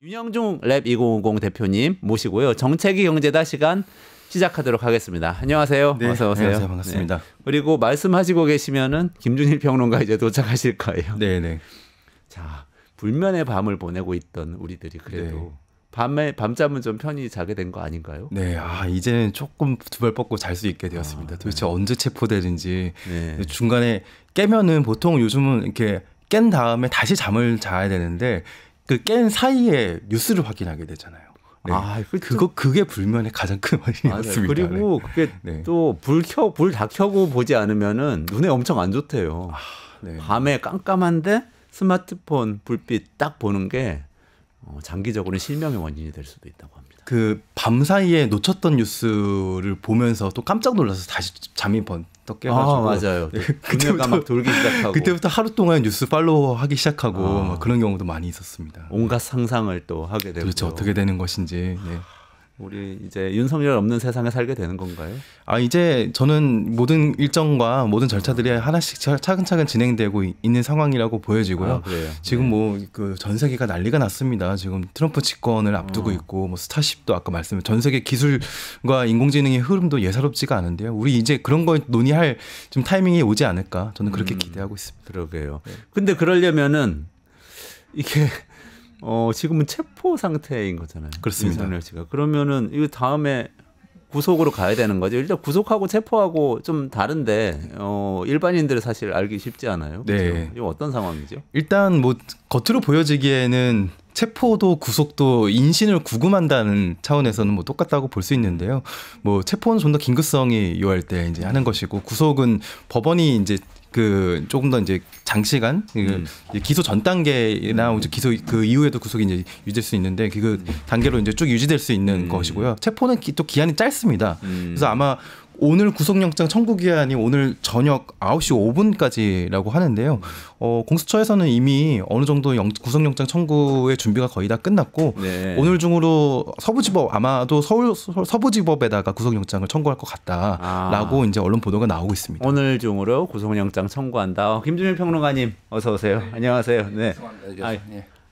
윤영중 랩 2050 대표님 모시고요. 정책이 경제다 시간 시작하도록 하겠습니다. 안녕하세요. 네, 어서 오세요. 안녕하세요. 반갑습니다. 네. 그리고 말씀하시고 계시면은 김준일 평론가 이제 도착하실 거예요. 네. 자, 불면의 밤을 보내고 있던 우리들이 그래도 밤잠은 좀 편히 자게 된 거 아닌가요? 네, 이제는 조금 두 발 뻗고 잘 수 있게 되었습니다. 도대체 언제 체포되는지 중간에 깨면은 보통 요즘은 이렇게 깬 다음에 다시 잠을 자야 되는데 그 깬 사이에 뉴스를 확인하게 되잖아요. 네. 그게 불면의 가장 큰 원인이었습니다. 그리고 그게 또 불 다 켜고 보지 않으면은 눈에 엄청 안 좋대요. 밤에 깜깜한데 스마트폰 불빛 딱 보는 게 장기적으로는 실명의 원인이 될 수도 있다고 합니다. 그 밤 사이에 놓쳤던 뉴스를 보면서 또 깜짝 놀라서 다시 잠이 번떡 깨가지고 맞아요. 그때부터 막 돌기 시작하고 그때부터 하루 동안 뉴스 팔로우하기 시작하고 막 그런 경우도 많이 있었습니다. 온갖 상상을 또 하게 되고 도대체 어떻게 되는 것인지. 네. 우리 이제 윤석열 없는 세상에 살게 되는 건가요? 이제 저는 모든 일정과 모든 절차들이 하나씩 차근차근 진행되고 있는 상황이라고 보여지고요. 지금 그 전 세계가 난리가 났습니다. 지금 트럼프 집권을 앞두고 있고 스타쉽도 아까 말씀드린 전 세계 기술과 인공지능의 흐름도 예사롭지가 않은데요. 우리 이제 그런 거 논의할 좀 타이밍이 오지 않을까 저는 그렇게 기대하고 있습니다. 그러게요. 근데 그러려면은 이게 지금은 체포 상태인 거잖아요. 그렇습니다. 윤석열 씨가. 그러면은 이거 다음에 구속으로 가야 되는 거죠. 일단 구속하고 체포하고 좀 다른데 일반인들은 사실 알기 쉽지 않아요. 네. 이거 어떤 상황이죠? 일단 겉으로 보여지기에는 체포도 구속도 인신을 구금한다는 차원에서는 똑같다고 볼 수 있는데요. 체포는 좀 더 긴급성이 요할 때 이제 하는 것이고 구속은 법원이 이제 그 조금 더 이제 장시간 기소 전 단계나 기소 그 이후에도 구속이 이제 유지될 수 있는데 그 단계로 이제 쭉 유지될 수 있는 것이고요. 체포는 또 기한이 짧습니다. 그래서 아마 오늘 구속영장 청구 기한이 오늘 저녁 9시 5분까지라고 하는데요. 공수처에서는 이미 어느 정도 구속영장 청구의 준비가 거의 다 끝났고 오늘 중으로 서부지법 아마도 서부지법에다가 구속영장을 청구할 것 같다라고 이제 언론 보도가 나오고 있습니다. 오늘 중으로 구속영장 청구한다. 김준일 평론가님 어서 오세요. 안녕하세요. 네.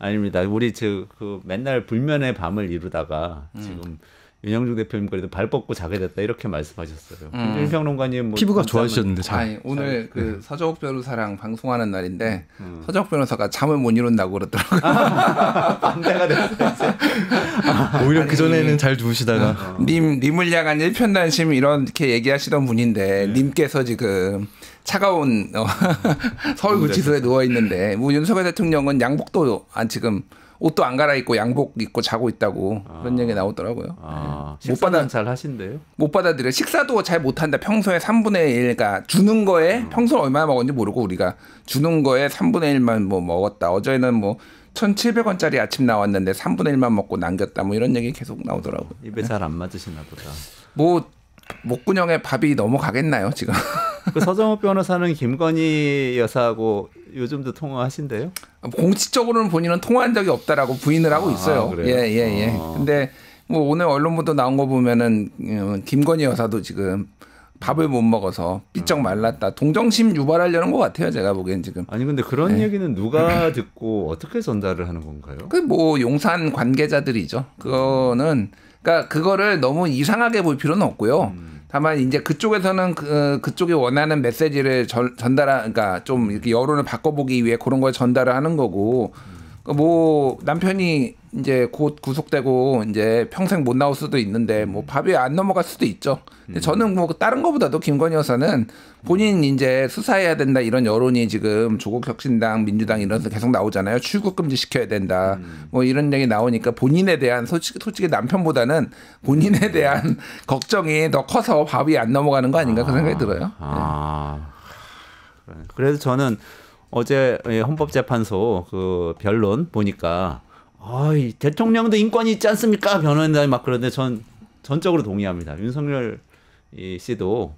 아닙니다. 우리 그 맨날 불면의 밤을 이루다가 지금 윤영중 대표님 그래도 발 뻗고 자게 됐다 이렇게 말씀하셨어요. 김준일 평론가님 피부가 좋아지셨는데 오늘 그 서정욱 변호사랑 방송하는 날인데 서정욱 변호사가 잠을 못 이룬다고 그러더라고요. 반대가 됐어요. 오히려 그 전에는 잘 주무시다가 님을 향한 일편단심 이렇게 얘기하시던 분인데 님께서 지금 차가운 서울구치소에 누워 있는데 윤석열 대통령은 양복도 지금 옷도 안 갈아입고 양복 입고 자고 있다고 그런 얘기 나오더라고요. 식사는 잘 하신대요? 못 받아들여. 식사도 잘 못한다. 평소에 3분의 1가 주는 거에 평소에 얼마나 먹었는지 모르고 우리가 주는 거에 3분의 1만 먹었다. 어제는 1,700원짜리 아침 나왔는데 3분의 1만 먹고 남겼다. 이런 얘기 계속 나오더라고요. 입에 잘 안 맞으시나 보다. 목구멍에 밥이 넘어가겠나요 지금? 그 서정욱 변호사는 김건희 여사하고 요즘도 통화하신대요? 공식적으로는 본인은 통화한 적이 없다라고 부인을 하고 있어요. 예. 근데 오늘 언론 보도 나온 거 보면은 김건희 여사도 지금 밥을 못 먹어서 삐쩍 말랐다. 동정심 유발하려는 것 같아요. 제가 보기엔 지금. 아니 근데 그런 얘기는 누가 듣고 어떻게 전달을 하는 건가요? 용산 관계자들이죠. 그러니까 그거를 너무 이상하게 볼 필요는 없고요. 다만 이제 그쪽에서는 그쪽이 원하는 메시지를 그러니까 좀 이렇게 여론을 바꿔보기 위해 그런 걸 전달을 하는 거고, 남편이 이제 곧 구속되고 이제 평생 못 나올 수도 있는데 밥이 안 넘어갈 수도 있죠. 근데 저는 다른 거보다도 김건희 여사는 본인 이제 수사해야 된다 이런 여론이 지금 조국혁신당, 민주당 이런 데 계속 나오잖아요. 출국 금지 시켜야 된다. 이런 얘기 나오니까 본인에 대한 솔직히 남편보다는 본인에 대한 걱정이 더 커서 밥이 안 넘어가는 거 아닌가 그런 생각이 들어요. 그래서 저는 어제 헌법재판소 그 변론 보니까 대통령도 인권이 있지 않습니까? 변호인단이 막 그러는데 전 전적으로 동의합니다. 윤석열 씨도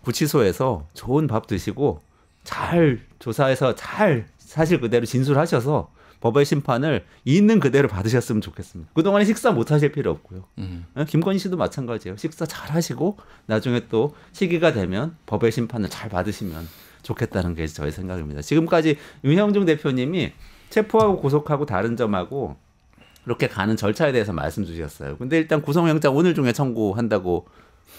구치소에서 좋은 밥 드시고 잘 조사해서 잘 사실 그대로 진술하셔서 법의 심판을 있는 그대로 받으셨으면 좋겠습니다. 그동안에 식사 못 하실 필요 없고요. 김건희 씨도 마찬가지예요. 식사 잘 하시고 나중에 또 시기가 되면 법의 심판을 잘 받으시면 좋겠다는 게 저의 생각입니다. 지금까지 윤영중 대표님이 체포하고 구속하고 다른 점하고 그렇게 가는 절차에 대해서 말씀 주셨어요. 근데 일단 구속영장 오늘 중에 청구한다고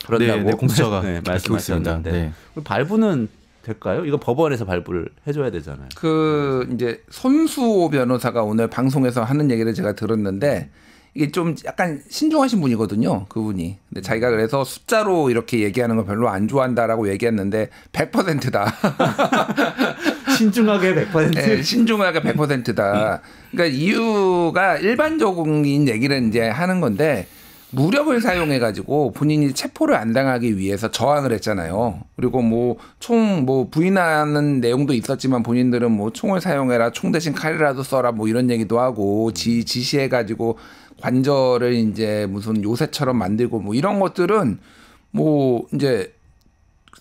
그런다고 네, 공수처가 말씀하셨는데 네. 발부는 될까요? 이거 법원에서 발부를 해줘야 되잖아요. 그 이제 손수호 변호사가 오늘 방송에서 하는 얘기를 제가 들었는데 이게 좀 약간 신중하신 분이거든요. 그분이. 근데 자기가 그래서 숫자로 이렇게 얘기하는 걸 별로 안 좋아한다라고 얘기했는데 100%다. 신중하게 100%. 네, 신중하게 100%다. 그러니까 이유가 일반적인 얘기를 이제 하는 건데 무력을 사용해 가지고 본인이 체포를 안 당하기 위해서 저항을 했잖아요. 그리고 뭐 총 뭐 부인하는 내용도 있었지만 본인들은 뭐 총을 사용해라, 총 대신 칼이라도 써라 뭐 이런 얘기도 하고 지시해 가지고 관절을 이제 무슨 요새처럼 만들고 뭐 이런 것들은 뭐 이제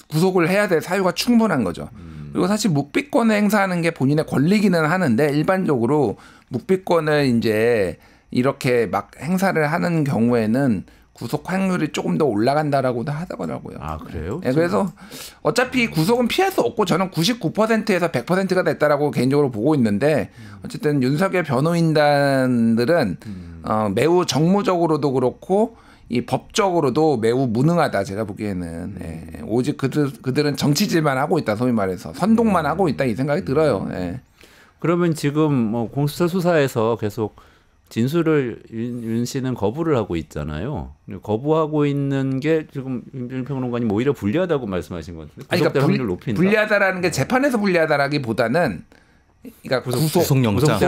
구속을 해야 될 사유가 충분한 거죠. 그리고 사실 묵비권을 행사하는 게 본인의 권리기는 하는데 일반적으로 묵비권을 이제 이렇게 막 행사를 하는 경우에는 구속 확률이 조금 더 올라간다라고도 하더라고요. 아, 그래요? 네, 그래서 어차피 구속은 피할 수 없고 저는 99%에서 100%가 됐다라고 개인적으로 보고 있는데 어쨌든 윤석열 변호인단들은 매우 정무적으로도 그렇고 이 법적으로도 매우 무능하다 제가 보기에는. 예. 오직 그들은 정치질만 하고 있다 소위 말해서 선동만 하고 있다 이 생각이 들어요. 예. 그러면 지금 뭐 공수처 수사에서 계속 진술을 윤 씨는 거부를 하고 있잖아요. 거부하고 있는 게 지금 윤 평론가님 오히려 불리하다고 말씀하신 것 같은데 구속될 확률을 높인다. 불리하다라는 게 재판에서 불리하다라기보다는 그러니까 구속영장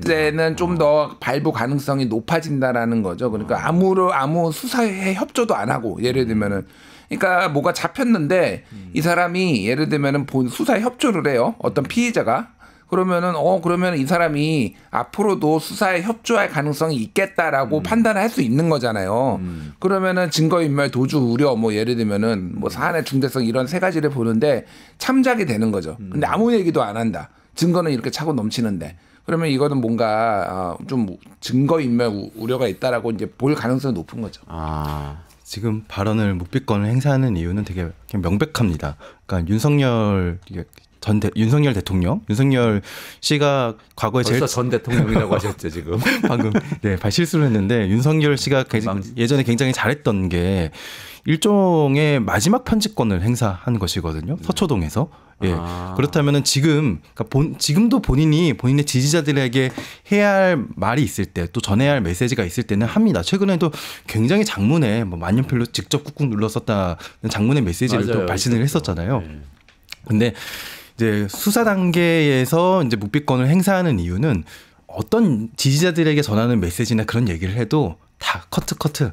때는 좀 더 발부 가능성이 높아진다라는 거죠. 그러니까 아무 수사에 협조도 안 하고 예를 들면은 그러니까 뭐가 잡혔는데 이 사람이 예를 들면은 수사에 협조를 해요. 어떤 피의자가 그러면 이 사람이 앞으로도 수사에 협조할 가능성이 있겠다라고 판단할 수 있는 거잖아요. 그러면은 증거인멸, 도주 우려, 뭐 예를 들면은 뭐 사안의 중대성 이런 세 가지를 보는데 참작이 되는 거죠. 근데 아무 얘기도 안 한다. 증거는 이렇게 차고 넘치는데 그러면 이거는 뭔가 좀 증거인멸 우려가 있다라고 이제 볼 가능성이 높은 거죠. 아. 지금 발언을 묵비권을 행사하는 이유는 되게 명백합니다. 그러니까 윤석열 대통령, 윤석열 씨가 과거에 벌써 전 대통령이라고 하셨죠 지금. 방금 실수를 했는데 윤석열 씨가 예전에 굉장히 잘했던 게 일종의 마지막 편집권을 행사한 것이거든요. 서초동에서. 예. 그렇다면은 지금도 본인의 지지자들에게 해야 할 말이 있을 때 또 전해야 할 메시지가 있을 때는 합니다. 최근에도 굉장히 장문에 뭐 만년필로 직접 꾹꾹 눌렀었다는 장문의 메시지를 또 발신을 했었잖아요. 근데 이제 수사 단계에서 이제 묵비권을 행사하는 이유는 어떤 지지자들에게 전하는 메시지나 그런 얘기를 해도 다 커트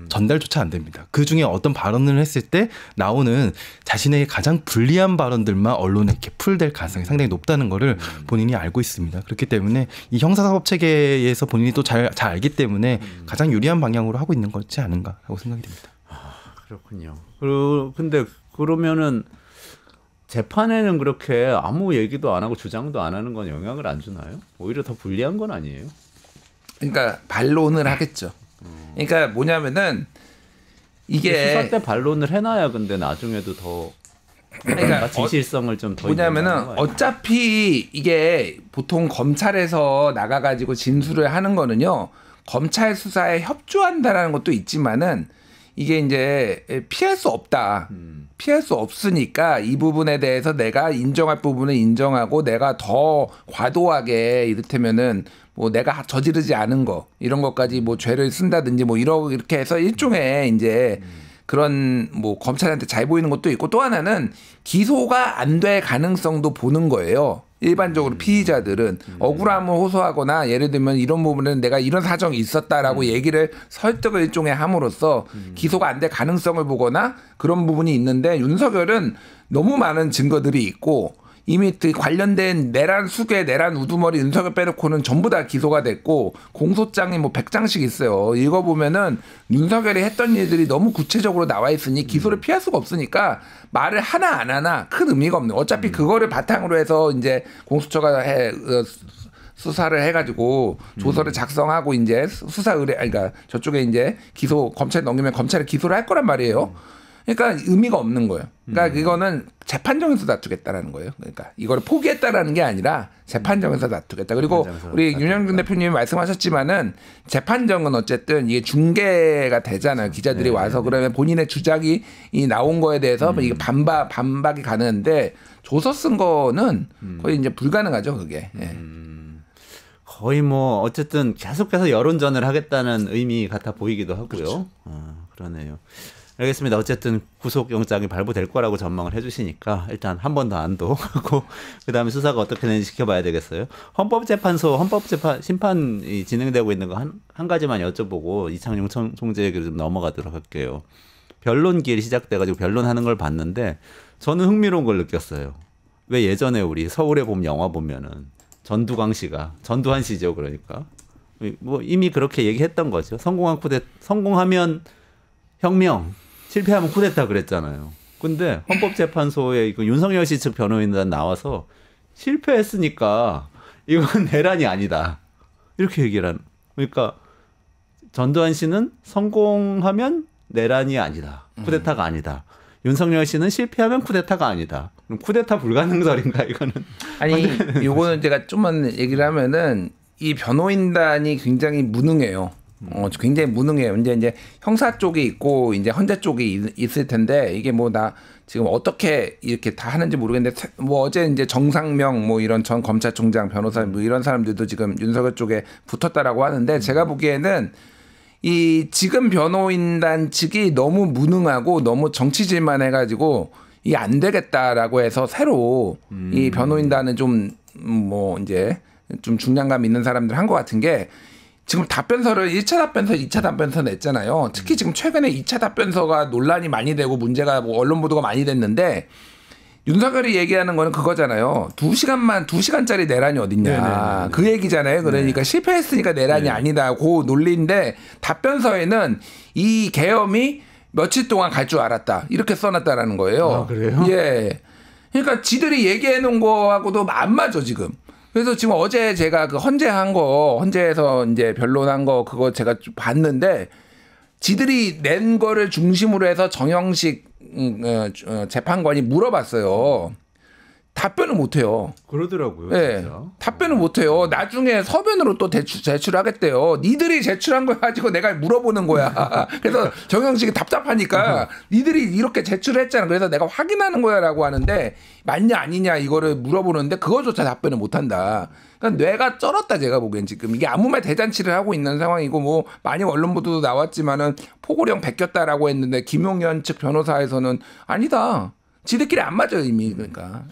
전달조차 안 됩니다. 그 중에 어떤 발언을 했을 때 나오는 자신에게 가장 불리한 발언들만 언론에 이렇게 풀될 가능성이 상당히 높다는 거를 본인이 알고 있습니다. 그렇기 때문에 이 형사사법 체계에서 본인이 또 잘 알기 때문에 가장 유리한 방향으로 하고 있는 거지 않은가 하고 생각이 됩니다. 그렇군요. 근데 그러면은 재판에는 그렇게 아무 얘기도 안 하고 주장도 안 하는 건 영향을 안 주나요? 오히려 더 불리한 건 아니에요? 그러니까 반론을 하겠죠. 그러니까 뭐냐면은 이게 수사 때 반론을 해놔야 근데 나중에도 더 그러니까 진실성을 좀 더 뭐냐면은 어차피 이게 보통 검찰에서 나가가지고 진술을 하는 거는요 검찰 수사에 협조한다라는 것도 있지만은 이게 이제 피할 수 없다. 피할 수 없으니까 이 부분에 대해서 내가 인정할 부분은 인정하고 내가 더 과도하게 이를테면은 뭐 내가 저지르지 않은 거 이런 것까지 뭐 죄를 쓴다든지 뭐 이렇게 해서 일종의 이제 그런 뭐 검찰한테 잘 보이는 것도 있고 또 하나는 기소가 안 될 가능성도 보는 거예요. 일반적으로 피의자들은 억울함을 호소하거나 예를 들면 이런 부분은 내가 이런 사정이 있었다라고 얘기를 설득을 일종의 함으로써 기소가 안 될 가능성을 보거나 그런 부분이 있는데 윤석열은 너무 많은 증거들이 있고 이미 관련된 내란 수괴, 내란 우두머리 윤석열 빼놓고는 전부 다 기소가 됐고 공소장이 뭐 100장씩 있어요. 읽어보면은 윤석열이 했던 일들이 너무 구체적으로 나와 있으니 기소를 피할 수가 없으니까 말을 하나 안 하나 큰 의미가 없는. 어차피 그거를 바탕으로 해서 이제 공수처가 수사를 해가지고 조서를 작성하고 이제 수사 의뢰, 그러니까 저쪽에 이제 검찰에 넘기면 검찰이 기소를 할 거란 말이에요. 그러니까 의미가 없는 거예요. 그러니까 이거는 재판정에서 다투겠다라는 거예요. 그러니까 이거를 포기했다라는 게 아니라 재판정에서 다투겠다. 그리고 우리 윤영준 대표님이 말씀하셨지만은 재판정은 어쨌든 이게 중계가 되잖아요. 기자들이 와서 그러면 본인의 주장이 나온 거에 대해서 이게 반박이 가능한데 조서 쓴 거는 거의 이제 불가능하죠. 그게. 예. 거의 뭐 어쨌든 계속해서 여론전을 하겠다는 의미 같아 보이기도 하고요. 그렇죠. 그러네요. 알겠습니다. 어쨌든 구속영장이 발부될 거라고 전망을 해주시니까 일단 한 번 더 안도하고 그다음에 수사가 어떻게 되는지 지켜봐야 되겠어요. 헌법재판소 심판이 진행되고 있는 거 한 가지만 여쭤보고 이창용 총재 얘기로 좀 넘어가도록 할게요. 변론기일이 시작돼가지고 변론하는 걸 봤는데 저는 흥미로운 걸 느꼈어요. 왜 예전에 우리 서울에 보면 영화 보면은 전두환 씨죠. 그러니까 뭐 이미 그렇게 얘기했던 거죠. 성공하면 혁명, 실패하면 쿠데타 그랬잖아요. 근데 헌법재판소에 윤석열 씨 측 변호인단 나와서 실패했으니까 이건 내란이 아니다. 이렇게 얘기를 하는. 그러니까 전두환 씨는 성공하면 내란이 아니다. 쿠데타가 아니다. 윤석열 씨는 실패하면 쿠데타가 아니다. 그럼 쿠데타 불가능설인가 이거는? 아니 요거는 제가 좀만 얘기를 하면은 이 변호인단이 굉장히 무능해요. 굉장히 무능해요. 이제 형사 쪽이 있고 이제 헌재 쪽이 있을 텐데 이게 뭐 나 지금 어떻게 이렇게 다 하는지 모르겠는데 뭐 어제 이제 정상명 뭐 이런 전 검찰총장 변호사 뭐 이런 사람들도 지금 윤석열 쪽에 붙었다라고 하는데 제가 보기에는 이 지금 변호인단 측이 너무 무능하고 너무 정치질만 해가지고 이게 안 되겠다라고 해서 새로 이 변호인단은 좀 뭐 이제 좀 중량감 있는 사람들 한 것 같은 게 지금 답변서를 1차 답변서, 2차 답변서 냈잖아요. 특히 지금 최근에 2차 답변서가 논란이 많이 되고 문제가 뭐 언론 보도가 많이 됐는데 윤석열이 얘기하는 거는 그거잖아요. 2시간짜리 내란이 어딨냐. 네네네. 그 얘기잖아요. 그러니까 실패했으니까 내란이 아니다. 그 논리인데 답변서에는 이 계엄이 며칠 동안 갈 줄 알았다. 이렇게 써놨다라는 거예요. 아, 그래요? 예. 그러니까 지들이 얘기해 놓은 거하고도 안 맞아, 지금. 그래서 지금 어제 제가 그 헌재에서 이제 변론한 거 그거 제가 좀 봤는데 지들이 낸 거를 중심으로 해서 정영식 재판관이 물어봤어요. 답변을 못 해요. 그러더라고요. 네. 진짜. 답변을 못 해요. 나중에 서면으로 또 제출하겠대요. 니들이 제출한 거 가지고 내가 물어보는 거야. 그래서 정영식이 답답하니까 니들이 이렇게 제출했잖아. 그래서 내가 확인하는 거야라고 하는데 맞냐 아니냐 이거를 물어보는데 그거조차 답변을 못 한다. 그러니까 뇌가 쩔었다 제가 보기엔 지금 이게 아무 말 대잔치를 하고 있는 상황이고 뭐 많이 언론 보도도 나왔지만은 포고령 베꼈다라고 했는데 김용현 측 변호사에서는 아니다. 지들끼리 안 맞아요 이미. 그러니까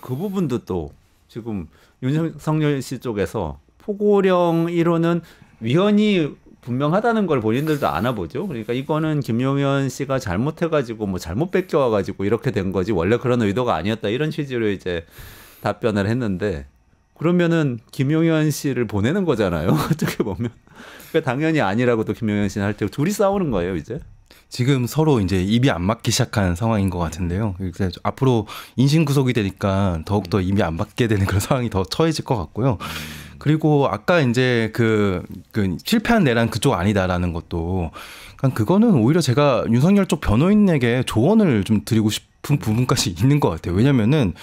그 부분도 또 지금 윤석열 씨 쪽에서 포고령 1호는 위헌이 분명하다는 걸 본인들도 아나보죠. 그러니까 이거는 김용현 씨가 잘못해가지고 뭐 잘못 뺏겨와가지고 이렇게 된 거지 원래 그런 의도가 아니었다 이런 취지로 이제 답변을 했는데 그러면은 김용현 씨를 보내는 거잖아요. 어떻게 보면. 그러니까 당연히 아니라고도 김용현 씨는 할 테고 둘이 싸우는 거예요 이제. 지금 서로 이제 입이 안 맞기 시작한 상황인 것 같은데요. 그래서 앞으로 인신 구속이 되니까 더욱더 입이 안 맞게 되는 그런 상황이 더 처해질 것 같고요. 그리고 아까 이제 그 실패한 내란 그쪽 아니다라는 것도 그거는 오히려 제가 윤석열 쪽 변호인에게 조언을 좀 드리고 싶은 부분까지 있는 것 같아요. 왜냐면은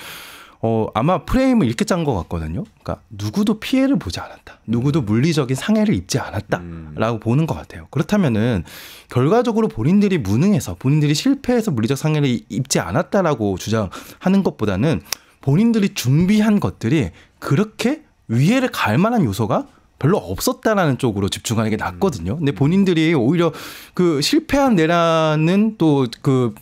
아마 프레임을 이렇게 짠 것 같거든요. 그러니까 누구도 피해를 보지 않았다. 누구도 물리적인 상해를 입지 않았다라고 보는 것 같아요. 그렇다면은 결과적으로 본인들이 무능해서 본인들이 실패해서 물리적 상해를 입지 않았다라고 주장하는 것보다는 본인들이 준비한 것들이 그렇게 위해를 가할 만한 요소가 별로 없었다라는 쪽으로 집중하는 게 낫거든요. 근데 본인들이 오히려 그 실패한 내란은 또 그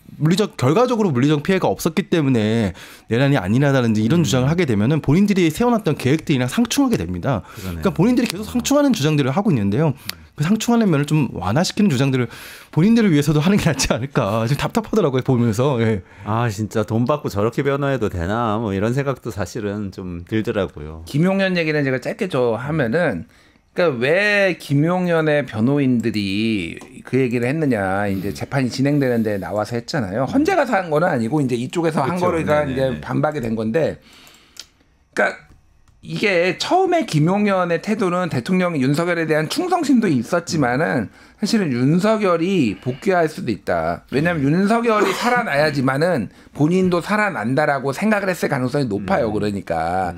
결과적으로 물리적 피해가 없었기 때문에 내란이 아니라든지 이런 주장을 하게 되면은 본인들이 세워놨던 계획들이랑 상충하게 됩니다. 그러니까 본인들이 계속 상충하는 주장들을 하고 있는데요. 그 상충하는 면을 좀 완화시키는 주장들을 본인들을 위해서도 하는 게 낫지 않을까. 지금 답답하더라고요, 보면서. 예. 아, 진짜 돈 받고 저렇게 변호해도 되나? 뭐 이런 생각도 사실은 좀 들더라고요. 김용현 얘기는 제가 짧게 하면은 그러니까 왜 김용현의 변호인들이 그 얘기를 했느냐. 이제 재판이 진행되는데 나와서 했잖아요. 헌재 가서 한 거는 아니고 이제 이쪽에서 한 거가 이제 반박이 된 건데 그러니까 이게 처음에 김용현의 태도는 대통령 윤석열에 대한 충성심도 있었지만은 사실은 윤석열이 복귀할 수도 있다. 왜냐하면 윤석열이 살아나야지만은 본인도 살아난다라고 생각을 했을 가능성이 높아요. 그러니까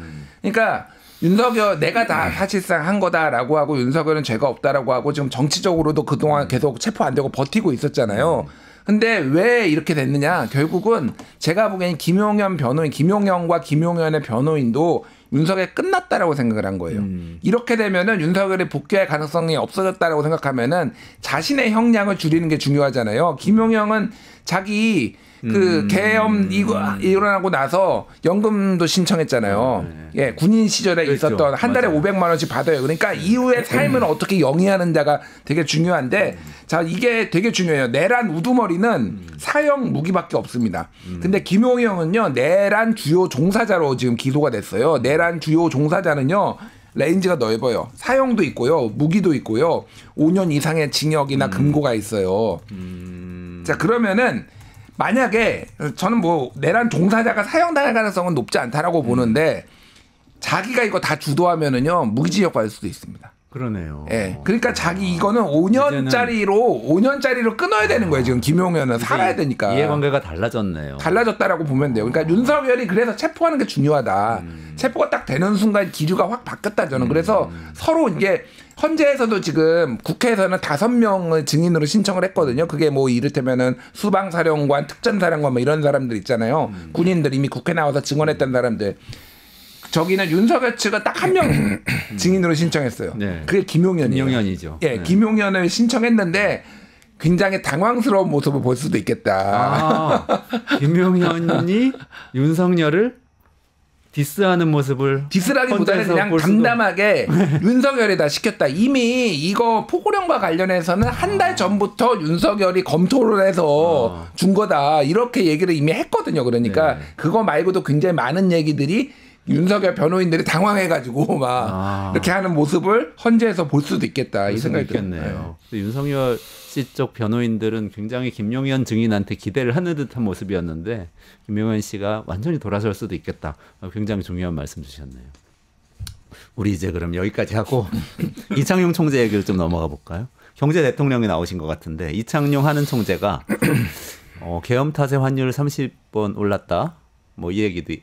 윤석열 내가 다 사실상 한 거다라고 하고 윤석열은 죄가 없다라고 하고 지금 정치적으로도 그동안 계속 체포 안 되고 버티고 있었잖아요. 근데 왜 이렇게 됐느냐? 결국은 제가 보기엔 김용현과 김용현의 변호인도 윤석열이 끝났다라고 생각을 한 거예요. 이렇게 되면은 윤석열이 복귀할 가능성이 없어졌다라고 생각하면은 자신의 형량을 줄이는 게 중요하잖아요. 김용현은 자기 그 계엄 일어나고 나서 연금도 신청했잖아요. 예, 군인 시절에 그렇죠. 있었던 한 달에 맞아요. 500만 원씩 받아요. 그러니까 이후의 삶을 어떻게 영위하는자가 되게 중요한데 자, 이게 되게 중요해요. 내란 우두머리는 사형 무기밖에 없습니다. 근데 김용현은요, 내란 주요 종사자로 지금 기소가 됐어요. 내란 주요 종사자는요, 레인지가 넓어요. 사형도 있고요, 무기도 있고요, 5년 이상의 징역이나 금고가 있어요. 자, 그러면은 만약에 저는 뭐 내란 종사자가 사형당할 가능성은 높지 않다라고 보는데 자기가 이거 다 주도하면은요, 무기징역 받을 수도 있습니다. 그러네요. 예. 그러니까 자기 이거는 5년짜리로 끊어야 되는 거예요. 지금 김용현은 살아야 되니까. 이해관계가 달라졌네요. 달라졌다라고 보면 돼요. 그러니까 윤석열이 그래서 체포하는 게 중요하다. 체포가 딱 되는 순간 기류가 확 바뀌었다 저는. 그래서 서로 이게 헌재에서도 지금 국회에서는 5명을 증인으로 신청을 했거든요. 그게 뭐 이를테면은 수방사령관, 특전사령관 뭐 이런 사람들 있잖아요. 군인들 이미 국회 나와서 증언했던 사람들. 저기는 윤석열 측은 딱 한 명 증인으로 신청했어요. 네. 그게 김용현이에요. 김용현이죠. 예, 네. 김용현을 신청했는데 굉장히 당황스러운 모습을 볼 수도 있겠다. 김용현이 윤석열을 디스하는 모습을 디스라기보다는 헌재에서 그냥 볼 수도- 담담하게 윤석열에다 시켰다. 이미 이거 포고령과 관련해서는 한 달 전부터 윤석열이 검토를 해서 준 거다. 이렇게 얘기를 이미 했거든요. 그러니까 네. 그거 말고도 굉장히 많은 얘기들이 윤석열 변호인들이 당황해가지고 막 이렇게 하는 모습을 헌재에서 볼 수도 있겠다. 이 생각이 있겠네요. 윤석열 씨 쪽 변호인들은 굉장히 김용현 증인한테 기대를 하는 듯한 모습이었는데 김용현 씨가 완전히 돌아설 수도 있겠다. 굉장히 중요한 말씀 주셨네요. 우리 이제 그럼 여기까지 하고 이창용 총재 얘기를 좀 넘어가 볼까요? 경제 대통령이 나오신 것 같은데 이창용 하는 총재가 계엄 탓에 환율 30번 올랐다. 뭐 이 얘기도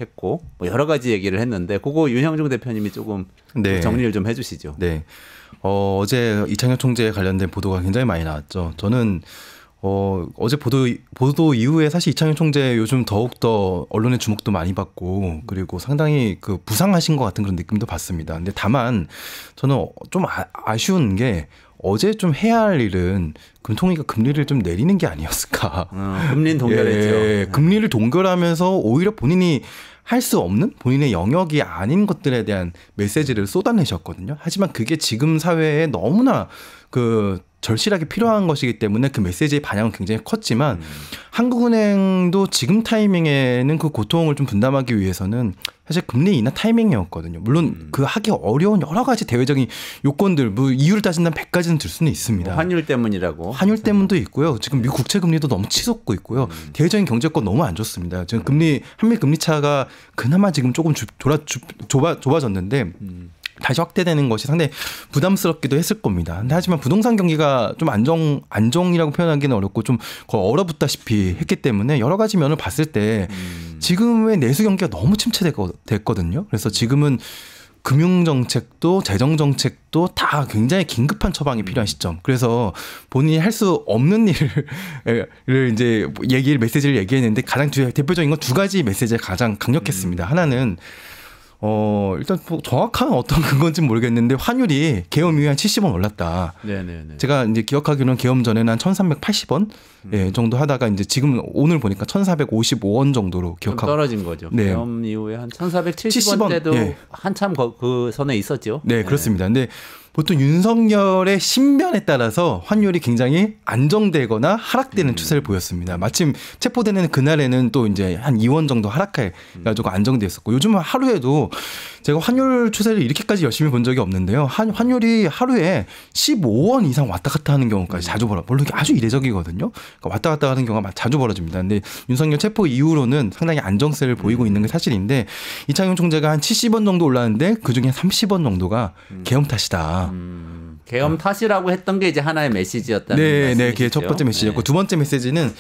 했고 뭐 여러 가지 얘기를 했는데 그거 윤형중 대표님이 조금 네. 정리를 좀 해주시죠. 네. 어제 이창용 총재 관련된 보도가 굉장히 많이 나왔죠. 저는 어제 보도 이후에 사실 이창용 총재 요즘 더욱더 언론의 주목도 많이 받고 그리고 상당히 그 부상하신 것 같은 그런 느낌도 받습니다. 근데 다만 저는 좀 아쉬운 게 어제 좀 해야 할 일은 금통위가 금리를 좀 내리는 게 아니었을까. 금리는 동결했죠. 예, 금리를 동결하면서 오히려 본인이 할 수 없는 본인의 영역이 아닌 것들에 대한 메시지를 쏟아내셨거든요. 하지만 그게 지금 사회에 너무나 그 절실하게 필요한 것이기 때문에 그 메시지의 반향은 굉장히 컸지만 한국은행도 지금 타이밍에는 그 고통을 좀 분담하기 위해서는 사실 금리 인하 타이밍이었거든요. 물론 그 하기 어려운 여러 가지 대외적인 요건들, 뭐 이유를 따진다면 100가지는 들 수는 있습니다. 뭐 환율 때문이라고. 환율 때문도 있고요. 지금 미국 국채 금리도 너무 치솟고 있고요. 대외적인 경제권 너무 안 좋습니다. 지금 한미 금리 차가 그나마 지금 조금 좁아졌는데 다시 확대되는 것이 상당히 부담스럽기도 했을 겁니다. 근데 하지만 부동산 경기가 좀 안정이라고 표현하기는 어렵고 좀 거의 얼어붙다시피 했기 때문에 여러 가지 면을 봤을 때 지금의 내수 경기가 너무 침체됐거든요. 그래서 지금은 금융정책도 재정정책도 다 굉장히 긴급한 처방이 필요한 시점. 그래서 본인이 할 수 없는 일을 이제 메시지를 얘기했는데 가장 대표적인 건 2가지 메시지가 가장 강력했습니다. 하나는 일단 뭐 정확한 어떤 근거인지는 모르겠는데 환율이 계엄 이후에 한 70원 올랐다. 네네네. 제가 이제 기억하기로는 계엄 전에는 한 1,380원 정도 하다가 이제 지금 오늘 보니까 1,455원 정도로 좀 기억하고 떨어진 거죠. 네. 계엄 이후에 한 1,470원 때도 예. 한참 그 선에 있었죠. 네, 그렇습니다. 근데 보통 윤석열의 신변에 따라서 환율이 굉장히 안정되거나 하락되는 추세를 보였습니다. 마침 체포되는 그날에는 또 이제 한 2원 정도 하락해가지고 안정됐었고 요즘은 하루에도 제가 환율 추세를 이렇게까지 열심히 본 적이 없는데요. 환율이 하루에 15원 이상 왔다 갔다 하는 경우까지 자주 물론 이게 아주 이례적이거든요. 그러니까 왔다 갔다 하는 경우가 자주 벌어집니다. 근데 윤석열 체포 이후로는 상당히 안정세를 보이고 있는 게 사실인데 이창용 총재가 한 70원 정도 올랐는데 그중에 30원 정도가 계엄 탓이다. 계엄 탓이라고 했던 게 이제 하나의 메시지였다는 말씀이시죠? 네, 그게 첫 번째 메시지였고 두 번째 메시지는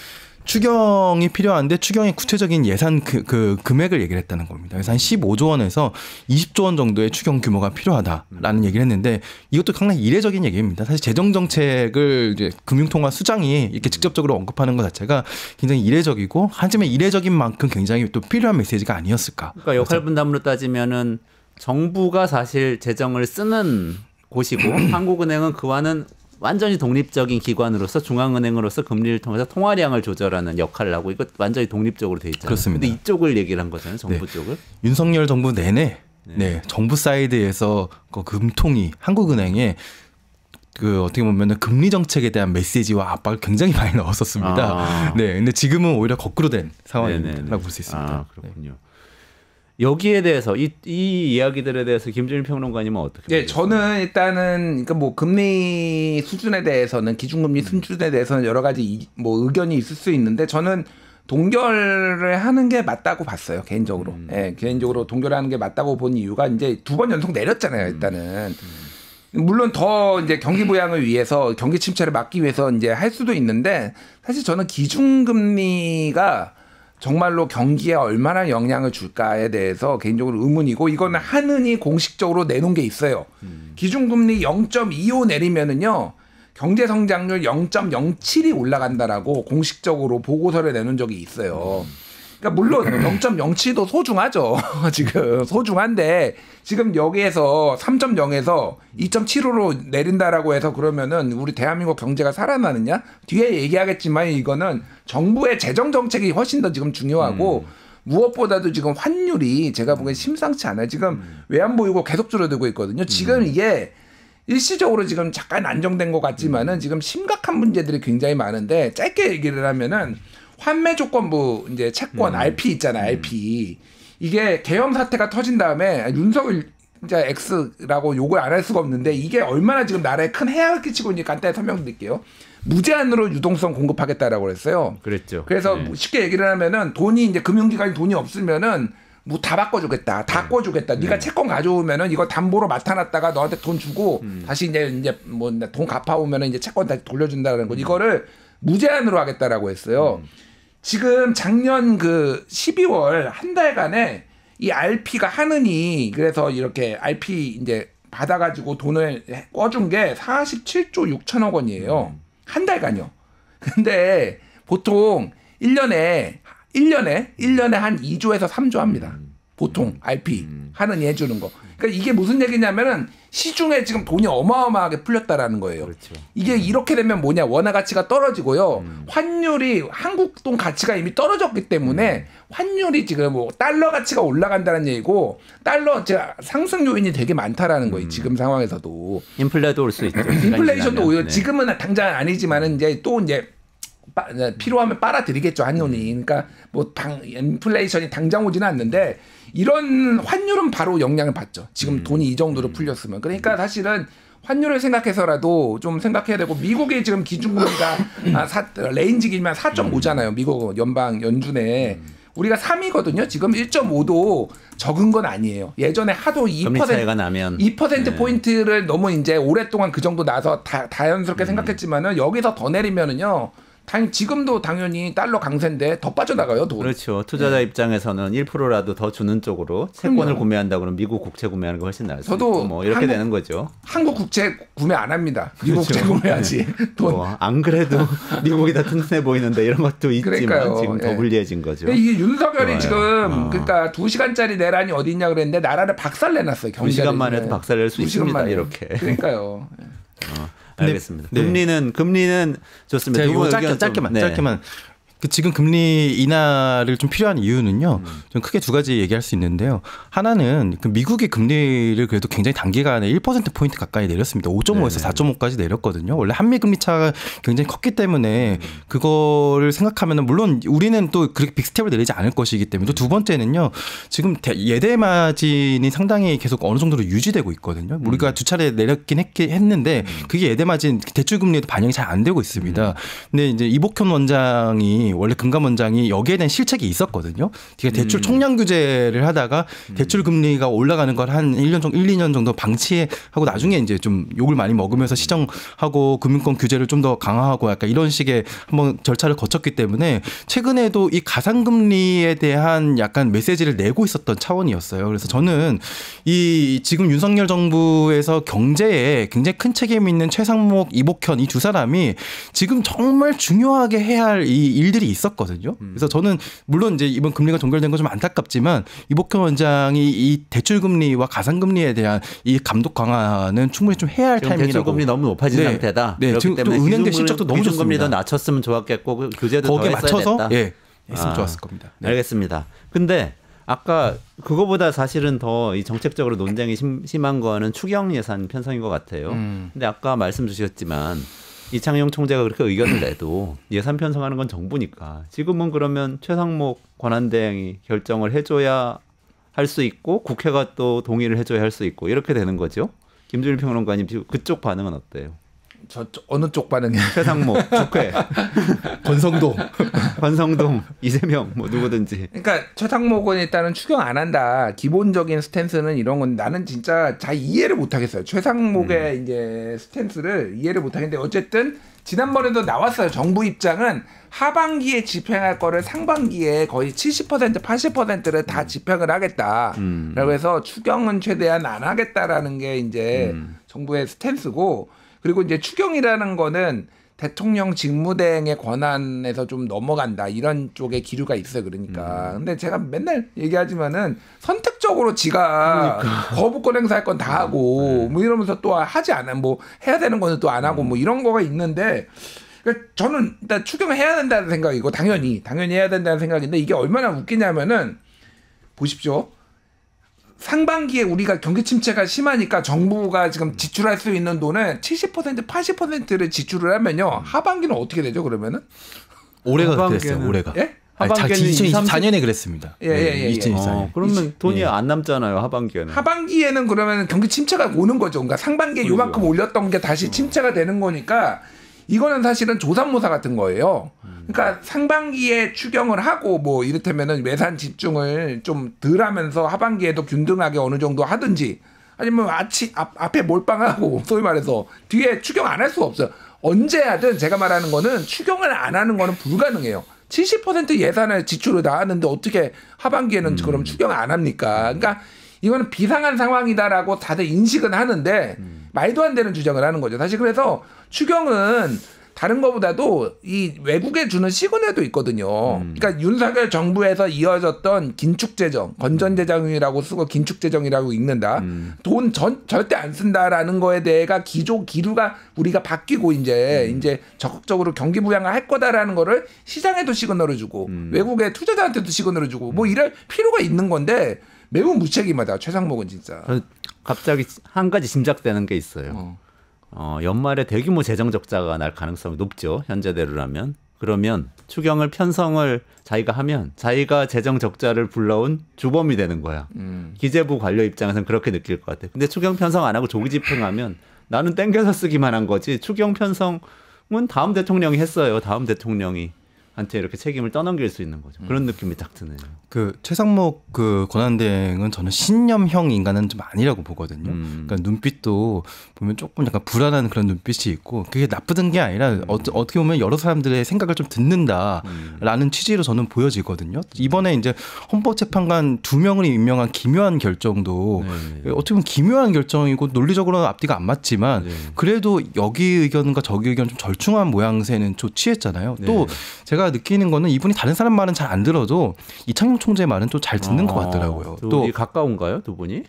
추경이 필요한데 추경의 구체적인 예산 그 금액을 얘기를 했다는 겁니다. 그래서 한 15조 원에서 20조 원 정도의 추경 규모가 필요하다라는 얘기를 했는데 이것도 상당히 이례적인 얘기입니다. 사실 재정정책을 이제 금융통화 수장이 이렇게 직접적으로 언급하는 것 자체가 굉장히 이례적이고 하지만 이례적인 만큼 굉장히 또 필요한 메시지가 아니었을까. 그러니까 역할 분담으로 따지면은 정부가 사실 재정을 쓰는 곳이고 한국은행은 그와는 완전히 독립적인 기관으로서 중앙은행으로서 금리를 통해서 통화량을 조절하는 역할을 하고 이거 완전히 독립적으로 돼 있잖아요. 그렇습니다. 근데 이쪽을 얘기를 한 거잖아요. 정부 쪽을. 윤석열 정부 내내 정부 사이드에서 그 금통위 한국은행에 그 어떻게 보면은 금리 정책에 대한 메시지와 압박을 굉장히 많이 넣었었습니다. 네, 근데 지금은 오히려 거꾸로 된 상황이라고 볼 수 있습니다. 그렇군요. 여기에 대해서 이 이야기들에 대해서 김준일 평론가님은 어떻게? 네, 저는 일단은 그러니까 뭐 금리 수준에 대해서는 기준금리 수준에 대해서는 여러 가지 뭐 의견이 있을 수 있는데 저는 동결을 하는 게 맞다고 봤어요 개인적으로. 네, 개인적으로 동결하는 게 맞다고 본 이유가 이제 2번 연속 내렸잖아요 일단은. 물론 더 이제 경기 부양을 위해서 경기 침체를 막기 위해서 이제 할 수도 있는데 사실 저는 기준금리가 정말로 경기에 얼마나 영향을 줄까에 대해서 개인적으로 의문이고 이거는 한은이 공식적으로 내놓은 게 있어요. 기준금리 0.25 내리면은요 경제 성장률 0.07이 올라간다라고 공식적으로 보고서를 내놓은 적이 있어요. 그러니까 물론 0.07도 소중하죠. 지금 소중한데 지금 여기에서 3.0에서 2.75로 내린다라고 해서 그러면은 우리 대한민국 경제가 살아나느냐? 뒤에 얘기하겠지만 이거는 정부의 재정 정책이 훨씬 더 지금 중요하고 무엇보다도 지금 환율이 제가 보기엔 심상치 않아요. 지금 외환 보유고 계속 줄어들고 있거든요. 지금 이게 일시적으로 지금 잠깐 안정된 것 같지만은 지금 심각한 문제들이 굉장히 많은데 짧게 얘기를 하면은 환매 조건부 이제 채권 RP 있잖아요. RP 이게 계엄 사태가 터진 다음에 윤석열 이제 X라고 욕을 안 할 수가 없는데 이게 얼마나 지금 나라에 큰 해악을 끼치고 있는지 간단히 설명드릴게요. 무제한으로 유동성 공급하겠다라고 그랬어요. 그랬죠. 그래서 쉽게 얘기를 하면은 돈이 이제 금융기관이 돈이 없으면은 뭐 다 바꿔주겠다, 다 꿔주겠다. 네가 채권 가져오면은 이거 담보로 맡아놨다가 너한테 돈 주고 다시 이제 뭐 돈 갚아오면은 이제 채권 다시 돌려준다는 거. 이거를 무제한으로 하겠다라고 했어요. 지금 작년 그 12월 한 달간에 이 RP가 하느니 그래서 이렇게 RP 이제 받아가지고 돈을 꿔준 게 47조 6천억 원이에요. 한 달간요. 근데 보통 1년에 한 2조에서 3조 합니다. 보통 RP 하느니 해주는 거. 그러니까 이게 무슨 얘기냐면은 시중에 지금 돈이 어마어마하게 풀렸다라는 거예요. 그렇죠. 이게 이렇게 되면 뭐냐 원화 가치가 떨어지고요. 환율이 한국 돈 가치가 이미 떨어졌기 때문에 환율이 지금 뭐 달러 가치가 올라간다는 얘기고 달러 상승 요인이 되게 많다라는 거예요. 지금 상황에서도 인플레도 올 수 있죠. 인플레이션도 오히려 지금은 당장 아니지만은 이제 또 이제 필요하면 빨아들이겠죠 한년이. 그러니까 뭐 인플레이션이 당장 오지는 않는데 이런 환율은 바로 영향을 받죠. 지금 돈이 이 정도로 풀렸으면. 그러니까 사실은 환율을 생각해서라도 좀 생각해야 되고 미국의 지금 기준금리가 레인지기면 4.5잖아요. 미국 연준에. 우리가 3이거든요. 지금 1.5도 적은 건 아니에요. 예전에 하도 2% 포인트를 너무 이제 오랫동안 그 정도 나서 자연스럽게 생각했지만은 여기서 더 내리면은요. 지금도 당연히 달러 강세인데 더 빠져나가요, 돈. 그렇죠. 투자자 입장에서는 1%라도 더 주는 쪽으로 채권을 구매한다 그러면 미국 국채 구매하는 게 훨씬 나을 수 있고 뭐 이렇게 되는 거죠. 한국 국채 구매 안 합니다. 미국 국채 구매하지. 안 그래도 미국이 더 튼튼해 보이는데 이런 것도 있지만 그러니까요. 지금 더 불리해진 거죠. 이게 윤석열이 지금 그러니까 2시간짜리 내란이 어디 있냐 그랬는데 나라를 박살내놨어요. 2시간만 해도 박살낼 수 있습니다. 이렇게. 그러니까요. 알겠습니다. 금리는 좋습니다. 제가 짧게만 지금 금리 인하를 좀 필요한 이유는요. 좀 크게 두 가지 얘기할 수 있는데요. 하나는 그 미국의 금리를 그래도 굉장히 단기간에 1%포인트 가까이 내렸습니다. 5.5에서 4.5까지 내렸거든요. 원래 한미 금리 차가 굉장히 컸기 때문에 그거를 생각하면 물론 우리는 또 그렇게 빅스텝을 내리지 않을 것이기 때문에 또 두 번째는요. 지금 예대 마진이 상당히 계속 어느 정도로 유지되고 있거든요. 우리가 두 차례 내렸긴 했는데 그게 예대 마진 대출 금리에도 반영이 잘 안 되고 있습니다. 근데 이제 이복현 원장이 원래 금감원장이 여기에 대한 실책이 있었거든요. 대출 총량 규제를 하다가 대출 금리가 올라가는 걸 한 1년 정도, 1, 2년 정도 방치하고 나중에 이제 좀 욕을 많이 먹으면서 시정하고 금융권 규제를 좀 더 강화하고 약간 이런 식의 한번 절차를 거쳤기 때문에 최근에도 이 가상금리에 대한 약간 메시지를 내고 있었던 차원이었어요. 그래서 저는 이 지금 윤석열 정부에서 경제에 굉장히 큰 책임 있는 최상목, 이복현 이 두 사람이 지금 정말 중요하게 해야 할 이 일들이 있었거든요. 그래서 저는 물론 이제 이번 금리가 종결된 건 좀 안타깝지만 이복현 원장이 이 대출 금리와 가상 금리에 대한 이 감독 강화는 충분히 좀 해야 할 타이밍이라고. 대출 금리 너무 높아진 상태다. 네, 지금 또 은행들 실적도 너무 좋습니다. 금리도 낮췄으면 좋았겠고 규제도 거기에 더 맞춰서 했어야 됐다. 했으면 좋았을 겁니다. 네. 알겠습니다. 근데 아까 그거보다 사실은 더 이 정책적으로 논쟁이 심한 거는 추경 예산 편성인 것 같아요. 근데 아까 말씀 주셨지만 이창용 총재가 그렇게 의견을 내도 예산 편성하는 건 정부니까 지금은 그러면 최상목 권한대행이 결정을 해줘야 할 수 있고 국회가 또 동의를 해줘야 할 수 있고 이렇게 되는 거죠. 김준일 평론가님 그쪽 반응은 어때요? 어느 쪽 반응이에요? 최상목, 국회, 권성동, 이재명 뭐 누구든지. 그러니까 최상목은 일단은 추경 안 한다. 기본적인 스탠스는 이런 건 나는 진짜 잘 이해를 못 하겠어요. 최상목의 이제 스탠스를 이해를 못 하겠는데 어쨌든 지난번에도 나왔어요. 정부 입장은 하반기에 집행할 거를 상반기에 거의 70% 80%를 다 집행을 하겠다. 라고 해서 추경은 최대한 안 하겠다라는 게 이제 정부의 스탠스고 그리고 이제 추경이라는 거는 대통령 직무대행의 권한에서 좀 넘어간다 이런 쪽에 기류가 있어요. 그러니까 근데 제가 맨날 얘기하지만은 선택적으로 지가 거부권 행사할 건 다 하고 뭐 이러면서 또 하지 않아 뭐 해야 되는 거는 또 안 하고 뭐 이런 거가 있는데 그러니까 저는 일단 추경을 해야 된다는 생각이고 당연히 해야 된다는 생각인데 이게 얼마나 웃기냐면은 보십시오. 상반기에 우리가 경기 침체가 심하니까 정부가 지금 지출할 수 있는 돈을 70% 80%를 지출을 하면요. 하반기는 어떻게 되죠? 그러면은? 올해가 그랬어요. 올해가. 예? 하반기는 2024년에 그랬습니다. 예. 2024년. 그러면 돈이 안 남잖아요. 하반기에는. 하반기에는 그러면 경기 침체가 오는 거죠. 그러니까 상반기에 그렇죠. 요만큼 올렸던 게 다시 침체가 되는 거니까 이거는 사실은 조삼모사 같은 거예요. 그러니까 상반기에 추경을 하고 뭐 이를테면은 예산 집중을 좀 덜 하면서 하반기에도 균등하게 어느 정도 하든지 아니면 앞에 몰빵하고 소위 말해서 뒤에 추경 안 할 수가 없어요. 언제 하든 제가 말하는 거는 추경을 안 하는 거는 불가능해요. 70% 예산을 지출을 다 하는데 어떻게 하반기에는 그럼 추경 안 합니까? 그러니까 이거는 비상한 상황이다라고 다들 인식은 하는데 말도 안 되는 주장을 하는 거죠. 사실 그래서 추경은 다른 것보다도 이 외국에 주는 시그널도 있거든요. 그러니까 윤석열 정부에서 이어졌던 긴축재정, 건전재정이라고 쓰고 긴축재정이라고 읽는다. 돈 절대 안 쓴다라는 거에 대해가 기류가 우리가 바뀌고 이제 적극적으로 경기 부양을 할 거다라는 거를 시장에도 시그널을 주고 외국의 투자자한테도 시그널을 주고 뭐 이럴 필요가 있는 건데 매우 무책임하다. 최상목은 진짜. 갑자기 한 가지 짐작되는 게 있어요. 연말에 대규모 재정 적자가 날 가능성이 높죠. 현재대로라면. 그러면 추경을 편성을 자기가 하면 자기가 재정 적자를 불러온 주범이 되는 거야. 기재부 관료 입장에서는 그렇게 느낄 것 같아. 근데 추경 편성 안 하고 조기 집행하면 나는 땡겨서 쓰기만 한 거지. 추경 편성은 다음 대통령이 했어요. 다음 대통령이. 한테 이렇게 책임을 떠넘길 수 있는 거죠. 그런 느낌이 딱 드네요. 그 최상목 그 권한대행은 저는 신념형 인간은 좀 아니라고 보거든요. 그러니까 눈빛도 보면 조금 약간 불안한 그런 눈빛이 있고 그게 나쁘던 게 아니라 어떻게 보면 여러 사람들의 생각을 좀 듣는다라는 취지로 저는 보여지거든요. 이번에 이제 헌법재판관 2명을 임명한 기묘한 결정도 어떻게 보면 기묘한 결정이고 논리적으로는 앞뒤가 안 맞지만 그래도 여기 의견과 저기 의견 좀 절충한 모양새는 좀 취했잖아요. 또 제가 느끼는 거는 이분이 다른 사람 말은 잘 안 들어도 이창용 총재 말은 또 잘 듣는 것 같더라고요. 또 가까운가요, 두 분이?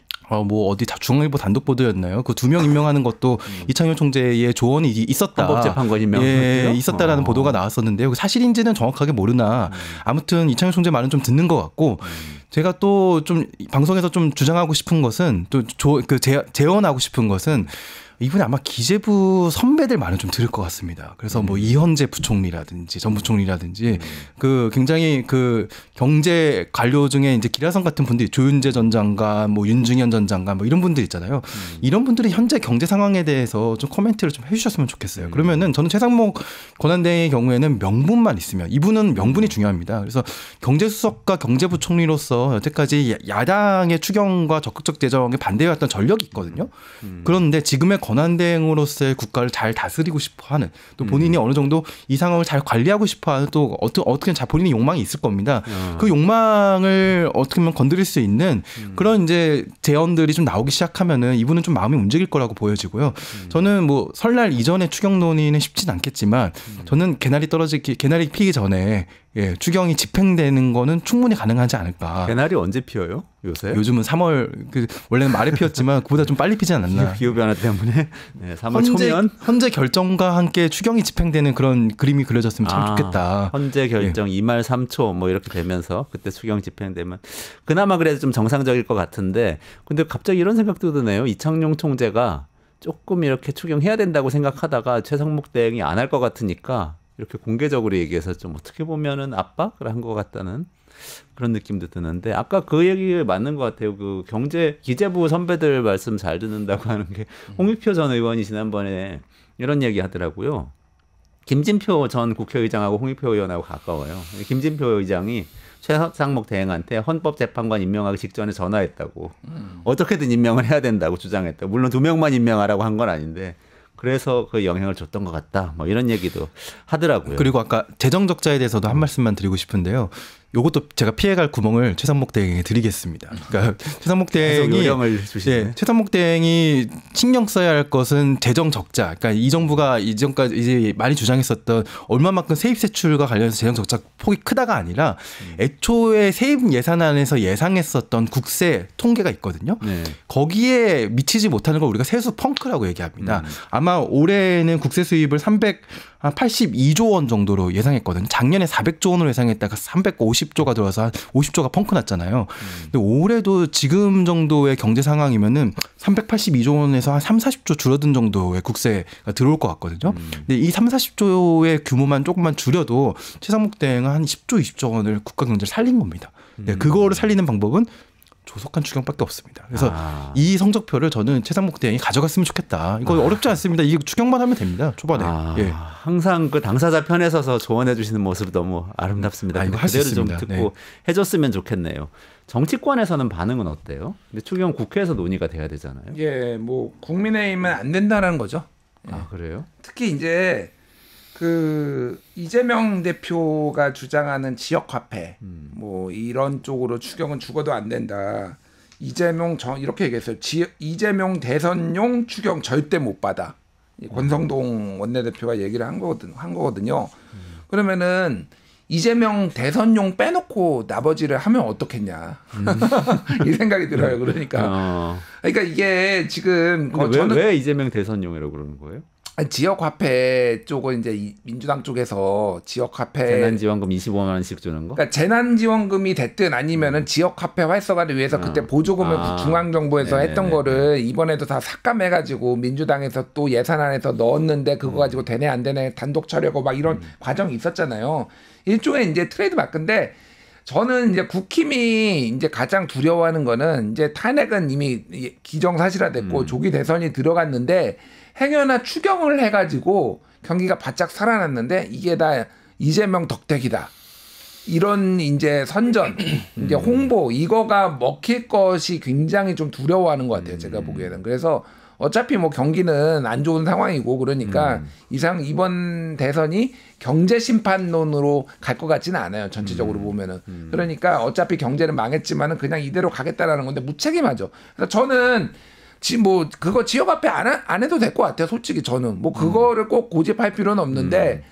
뭐 어디 중앙일보 단독 보도였나요? 그 2명 임명하는 것도 이창용 총재의 조언이 있었다. 헌법재판관 임명. 예, 있었다라는 보도가 나왔었는데요. 사실인지는 정확하게 모르나 아무튼 이창용 총재 말은 좀 듣는 것 같고 제가 또 좀 방송에서 좀 주장하고 싶은 것은 또 재언하고 싶은 것은 이분이 아마 기재부 선배들만은 좀 들을 것 같습니다. 그래서 뭐 이현재 부총리라든지 전 부총리라든지 그 굉장히 그 경제 관료 중에 이제 기라성 같은 분들이 조윤재 전 장관, 뭐 윤중현 전 장관 뭐 이런 분들 있잖아요. 이런 분들이 현재 경제 상황에 대해서 좀 코멘트를 좀 해주셨으면 좋겠어요. 그러면은 저는 최상목 권한대행의 경우에는 명분만 있으면 이분은 명분이 중요합니다. 그래서 경제수석과 경제부총리로서 여태까지 야당의 추경과 적극적 재정에 반대해왔던 전력이 있거든요. 그런데 지금의 권한대행으로서의 국가를 잘 다스리고 싶어하는 또 본인이 어느 정도 이 상황을 잘 관리하고 싶어하는 또 어떻게 본인의 욕망이 있을 겁니다. 그 욕망을 어떻게 보면 건드릴 수 있는 그런 이제 제언들이 좀 나오기 시작하면은 이분은 좀 마음이 움직일 거라고 보여지고요. 저는 뭐 설날 이전에 추경 논의는 쉽진 않겠지만 저는 개나리 피기 전에 추경이 집행되는 거는 충분히 가능하지 않을까. 개나리 언제 피어요? 요새? 요즘은 3월 원래는 말에 피었지만 그보다 좀 빨리 피지 않았나. 기후 변화 때문에 3월 초면 현재 결정과 함께 추경이 집행되는 그런 그림이 그려졌으면 참 좋겠다. 현재 결정 2말 3초 뭐 이렇게 되면서 그때 추경 집행되면 그나마 그래도 좀 정상적일 것 같은데 근데 갑자기 이런 생각도 드네요. 이창용 총재가 조금 이렇게 추경해야 된다고 생각하다가 최상목 대행이 안 할 것 같으니까 이렇게 공개적으로 얘기해서 좀 어떻게 보면은 압박을 한 것 같다는 그런 느낌도 드는데 아까 그 얘기 맞는 것 같아요. 그 기재부 선배들 말씀 잘 듣는다고 하는 게 홍익표 전 의원이 지난번에 이런 얘기 하더라고요. 김진표 전 국회의장하고 홍익표 의원하고 가까워요. 김진표 의장이 최상목 대행한테 헌법재판관 임명하기 직전에 전화했다고. 어떻게든 임명을 해야 된다고 주장했다고. 물론 2명만 임명하라고 한 건 아닌데 그래서 그 영향을 줬던 것 같다. 뭐 이런 얘기도 하더라고요. 그리고 아까 재정 적자에 대해서도 한 말씀만 드리고 싶은데요. 요것도 제가 피해갈 구멍을 최상목 대행에게 드리겠습니다. 그러니까 최상목 대행이 최상목 대행이 신경 써야 할 것은 재정 적자. 그러니까 이 정부가 이전까지 이제 많이 주장했었던 얼마만큼 세입 세출과 관련해서 재정 적자 폭이 크다가 아니라 애초에 세입 예산안에서 예상했었던 국세 통계가 있거든요. 네. 거기에 미치지 못하는 걸 우리가 세수 펑크라고 얘기합니다. 아마 올해는 국세 수입을 382조 원 정도로 예상했거든요. 작년에 400조 원으로 예상했다가 350조가 들어와서 한 50조가 펑크 났잖아요. 근데 올해도 지금 정도의 경제 상황이면은 382조 원에서 한 3, 40조 줄어든 정도의 국세가 들어올 것 같거든요. 근데 이 3, 40조의 규모만 조금만 줄여도 최상목 대행은 한 10조, 20조 원을 국가 경제를 살린 겁니다. 그거를 살리는 방법은 조속한 추경밖에 없습니다. 그래서 이 성적표를 저는 최상목 대행이 가져갔으면 좋겠다. 이거 어렵지 않습니다. 이 추경만 하면 됩니다. 초반에. 항상 그 당사자 편에 서서 조언해 주시는 모습이 너무 아름답습니다. 이거 할 수 그대로 좀 있습니다. 듣고 해줬으면 좋겠네요. 정치권에서는 반응은 어때요? 근데 추경 국회에서 논의가 돼야 되잖아요. 예, 뭐 국민의힘은 안 된다는 거죠. 그래요? 특히 이제 그 이재명 대표가 주장하는 지역 화폐 뭐 이런 쪽으로 추경은 죽어도 안 된다. 이렇게 얘기했어요. 이재명 대선용 추경 절대 못 받아. 권성동 원내대표가 얘기를 한 거거든요. 그러면은 이재명 대선용 빼놓고 나머지를 하면 어떻겠냐 이 생각이 들어요. 그러니까 이게 지금 저는 왜 이재명 대선용이라고 그러는 거예요? 지역 화폐 쪽은 이제 민주당 쪽에서 지역 화폐 재난지원금 25만 원씩 주는 거? 그러니까 재난지원금이 됐든 아니면은 지역 화폐 활성화를 위해서 그때 보조금을 중앙 정부에서 했던 거를 이번에도 다 삭감해가지고 민주당에서 또 예산안에서 넣었는데 그거 가지고 되네 안 되네 단독 처리하고 막 이런 과정이 있었잖아요. 일종의 이제 트레이드 마크인데 저는 이제 국힘이 이제 가장 두려워하는 거는 이제 탄핵은 이미 기정사실화됐고 조기 대선이 들어갔는데 행여나 추경을 해가지고 경기가 바짝 살아났는데 이게 다 이재명 덕택이다. 이런 이제 선전, 이제 홍보 이거가 먹힐 것이 굉장히 좀 두려워하는 것 같아요. 제가 보기에는. 그래서 어차피 뭐 경기는 안 좋은 상황이고 그러니까 이번 대선이 경제 심판론으로 갈 것 같지는 않아요. 전체적으로 보면은. 그러니까 어차피 경제는 망했지만은 그냥 이대로 가겠다라는 건데 무책임하죠. 그래서 저는 뭐 그거 지역 화폐 안 해도 될 것 같아요. 솔직히 저는 뭐 그거를 꼭 고집할 필요는 없는데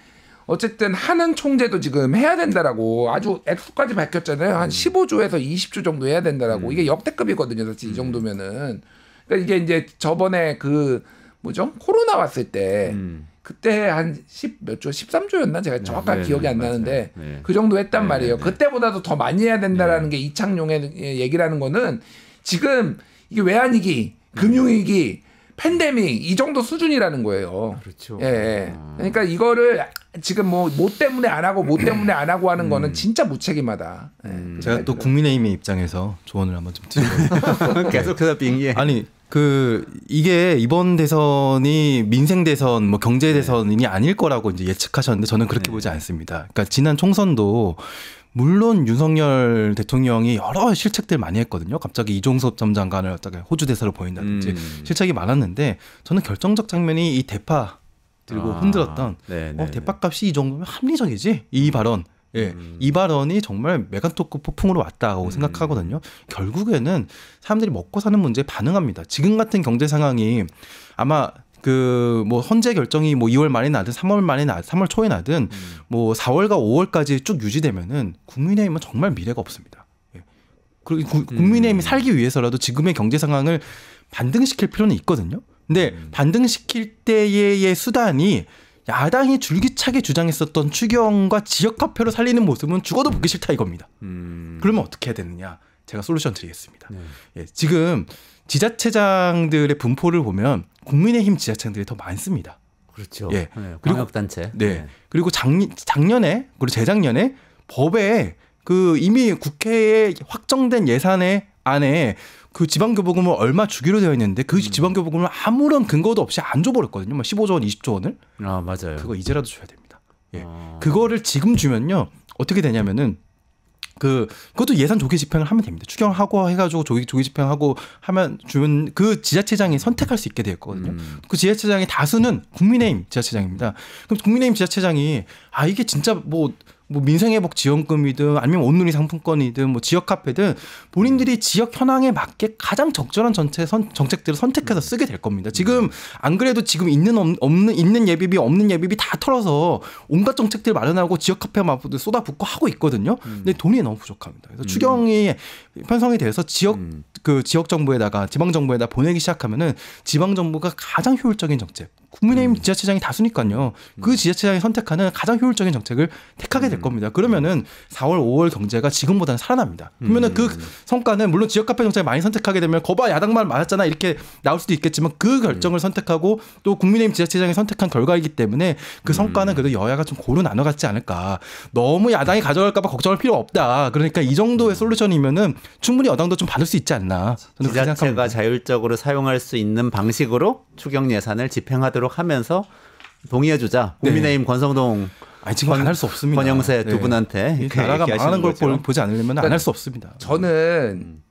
어쨌든 하는 총재도 지금 해야 된다라고 아주 액수까지 밝혔잖아요. 한 15조에서 20조 정도 해야 된다라고. 이게 역대급이거든요. 사실 이 정도면은. 그러니까 이게 이제 저번에 그 뭐죠? 코로나 왔을 때 그때 한 10 몇 조, 13조였나? 제가 정확하게 기억이 안 나는데 네. 그 정도 했단 말이에요. 그때보다도 더 많이 해야 된다라는 게 이창용의 얘기라는 거는 지금 이게 외환위기, 금융위기, 팬데믹 이 정도 수준이라는 거예요. 그렇죠. 예. 그러니까 이거를 지금 뭐 때문에 안 하고 때문에 안 하고 하는 거는 진짜 무책임하다. 예. 제가 또 국민의힘의 입장에서 조언을 한번 좀 드리고 계속해서 빙의. 아니 이게 이번 대선이 민생 대선, 뭐 경제 대선이 아닐 거라고 이제 예측하셨는데 저는 그렇게 보지 않습니다. 그러니까 지난 총선도 물론 윤석열 대통령이 여러 실책들 많이 했거든요. 갑자기 이종섭 전 장관을 호주 대사로 보인다든지 실책이 많았는데 저는 결정적 장면이 이 대파 들고 흔들었던 대파값이 이 정도면 합리적이지 이 발언. 예, 이 발언이 정말 메가토크 폭풍으로 왔다고 생각하거든요. 결국에는 사람들이 먹고 사는 문제에 반응합니다. 지금 같은 경제 상황이 아마 뭐 헌재 결정이 뭐 2월 말에 나든 3월 초에 나든 뭐 4월과 5월까지 쭉 유지되면은 국민의힘은 정말 미래가 없습니다. 예. 그리고 국민의힘이 살기 위해서라도 지금의 경제 상황을 반등시킬 필요는 있거든요. 근데 반등시킬 때의 수단이 야당이 줄기차게 주장했었던 추경과 지역화폐로 살리는 모습은 죽어도 보기 싫다 이겁니다. 그러면 어떻게 해야 되느냐? 제가 솔루션 드리겠습니다. 예, 지금 지자체장들의 분포를 보면 국민의힘 지자체장들이 더 많습니다. 그렇죠. 예. 그리고 광역단체. 그리고 작년에 그리고 재작년에 법에 이미 국회에 확정된 예산의 안에 그 지방교부금을 얼마 주기로 되어 있는데 그 지방교부금을 아무런 근거도 없이 안 줘버렸거든요. 15조 원, 20조 원을. 아 맞아요. 그거 이제라도 줘야 됩니다. 예. 그거를 지금 주면요 어떻게 되냐면은 그것도 예산 조기 집행을 하면 됩니다. 추경하고 해가지고 조기 집행하고 하면 주면 그 지자체장이 선택할 수 있게 될 거거든요. 그 지자체장의 다수는 국민의힘 지자체장입니다. 그럼 국민의힘 지자체장이 이게 진짜 뭐 민생회복 지원금이든 아니면 온누리 상품권이든 뭐 지역 카페든 본인들이 지역 현황에 맞게 가장 적절한 정책들을 선택해서 쓰게 될 겁니다. 지금 안 그래도 지금 있는 예비비 없는 예비비 다 털어서 온갖 정책들 마련하고 지역 카페 쏟아붓고 하고 있거든요. 근데 돈이 너무 부족합니다. 그래서 추경이 편성이 돼서 지역 정부에다가 지방 정부에다 보내기 시작하면은 지방 정부가 가장 효율적인 정책. 국민의힘 지자체장이 다수니까요. 그 지자체장이 선택하는 가장 효율적인 정책을 택하게 될 겁니다. 그러면은 4월, 5월 경제가 지금보다는 살아납니다. 그러면은 그 성과는 물론 지역 카페 정책을 많이 선택하게 되면 거봐 야당 말 맞았잖아 이렇게 나올 수도 있겠지만 그 결정을 선택하고 또 국민의힘 지자체장이 선택한 결과이기 때문에 그 성과는 그래도 여야가 좀 고루 나눠갔지 않을까. 너무 야당이 가져갈까 봐 걱정할 필요 없다. 그러니까 이 정도의 솔루션이면은 충분히 여당도 좀 받을 수 있지 않나. 저는 지자체가 자율적으로 사용할 수 있는 방식으로 추경 예산을 집행하도록 하면서 동의해주자. 국민의힘 권성동 지금 안 할 수 없습니다. 권영세 두 분한테 나라가 망하는 걸 보지 않으려면 안 할 수 없습니다. 저는